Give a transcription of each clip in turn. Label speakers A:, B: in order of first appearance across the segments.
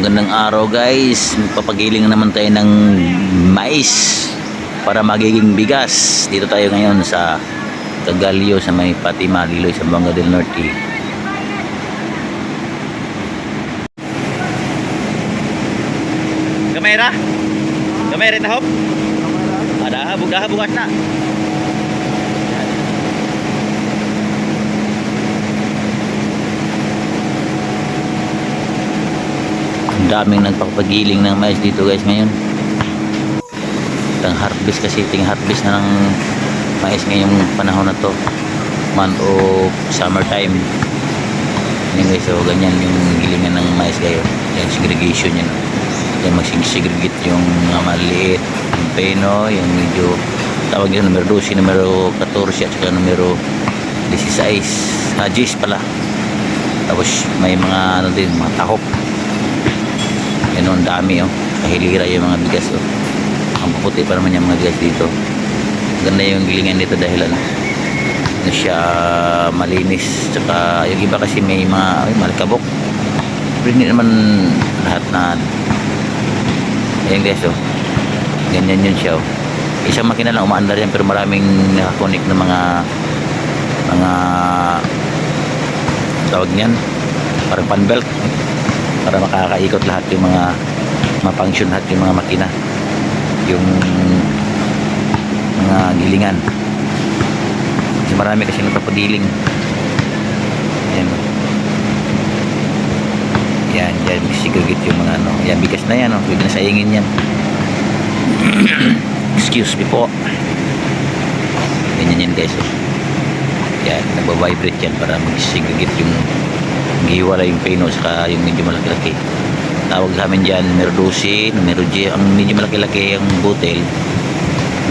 A: magandang araw guys. Magpapagiling naman tayo ng mais para magiging bigas. Dito tayo ngayon sa Cagalio sa may Fatima, Liloy, sa Zamboanga del Norte. Kamera? Kamera tahop? Ada bukas na. Daming nagpapagiling ng mais dito guys ngayon. Ting harvest na ng mais ngayong panahon na to, month of summertime. Yan guys, so ganyan yung gilingan ng mais ngayon. Yan segregation yan. Yan mag-segregate yung mga maliit, yung peno, yung medyo tawag yun numero 12, numero 14 at saka numero 16, hajis pala. Tapos may mga ano din, mga tahok. Yan o, ang dami oh. Kahilira yung mga bigas oh. Ang puputi pa naman yung mga bigas dito. Ganda yung gilingan dito dahil ano siya, malinis. Tsaka yung iba kasi may mga malikabok. Pero hindi naman lahat na. Ayan guys oh. Ganyan yun siya oh. Isang makina lang umaandar yan, pero maraming nakakonik na mga tawag niyan, parang panbelt, para makakaikot lahat yung mga ma-function lahat yung mga makina, yung mga gilingan. Kasi marami kasi nagpapagiling. Ayan. Yan, yan, segregate yung mga ano. Yan, bigas na yan, oh. Pwede na sayangin yan. Excuse me po. Ganyan yan guys, oh. Yan, nagbabibrate yan para mag-segregate yung giwala yung peno saka yung medyo malaki-laki. Tawag sa amin dyan numero 12, numero G. Ang medyo malaki-laki yung butel,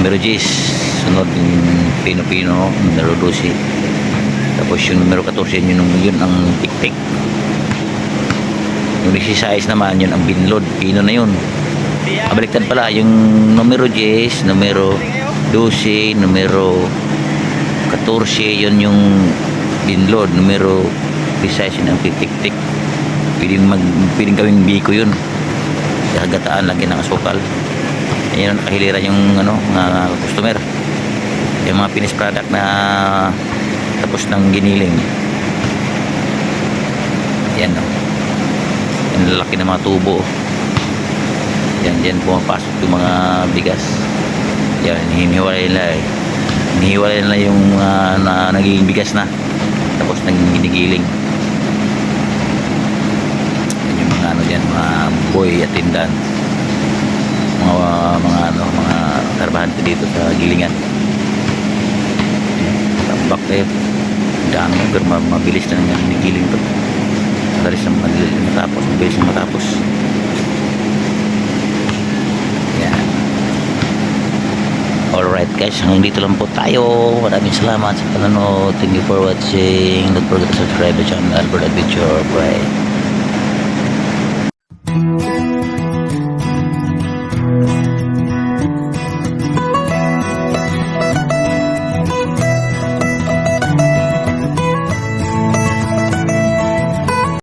A: numero G. Sunod yung pino-pino, numero 12. Tapos yung numero 14 yun ang tik-tik. Yung 16 naman yun ang binlod, pino na yun. Baliktad pala, yung numero G, numero 12, numero 14 yun yung binlod, numero 16 ng tik-tik. Pwedeng gawing biko yun. Hagataan, lagyan ng asukal. Ayan, nakahilira yung ano, mga customer. Yung mga finished product na tapos ng giniling. Ayan o. Yung lalaki ng mga tubo. Yan pumapasok yung mga bigas. Yan, hinihiwalay nila yung na nagiging bigas na. Tapos naging ginigiling. Ano yan, mga boy at tindan, mga karbahante dito sa gilingan. Tambak tayo, dami pero mabilis na nga giling to. Mabilis na matapos. Yan. Alright guys, hanggang dito lang po tayo. Maraming salamat sa panonood. Thank you for watching. Don't forget to subscribe to channel Albert Adventure. Bye.